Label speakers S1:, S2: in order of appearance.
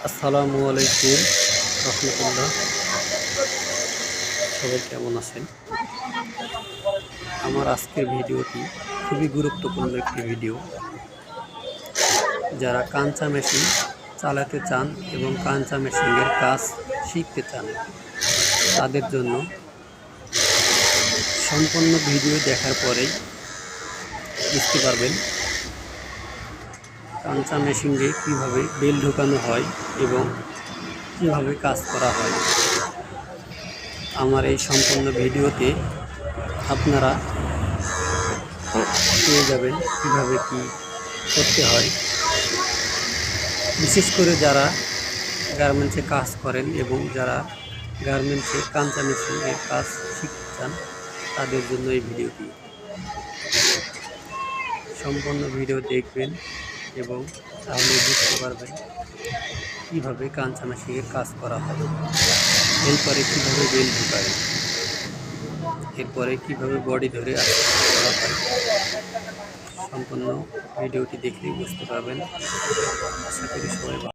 S1: আসসালামু আলাইকুম রহমতুল্লাহ। সবাই কেমন আছেন? আমার আজকের ভিডিওটি খুবই গুরুত্বপূর্ণ একটি ভিডিও। যারা কাঁচা মেশিন চালাতে চান এবং কাঁচা মেশিনের কাজ শিখতে চান তাদের জন্য সম্পূর্ণ ভিডিও দেখার পরেই বুঝতে পারবেন কাঁচা মেশিনে কীভাবে বেল ঢোকানো হয় এবং কীভাবে কাজ করা হয়। আমার এই সম্পূর্ণ ভিডিওতে আপনারা পেয়ে যাবেন কীভাবে কি করতে হয়। বিশেষ করে যারা গার্মেন্টসে কাজ করেন এবং যারা গার্মেন্টসে কাঁচা মেশিনের কাজ শিখতে চান তাদের জন্য এই ভিডিওটি। সম্পূর্ণ ভিডিও দেখবেন এবং তাহলে বুঝতে পারবেন কীভাবে কাঁচা মেশিনের কাজ করা হয়, এরপরে কীভাবে বেল ঢুকায়, এরপরে কীভাবে বডি ধরে করা হয়। সম্পূর্ণ ভিডিওটি দেখলেই বুঝতে পারবেন। আশা করি সবাই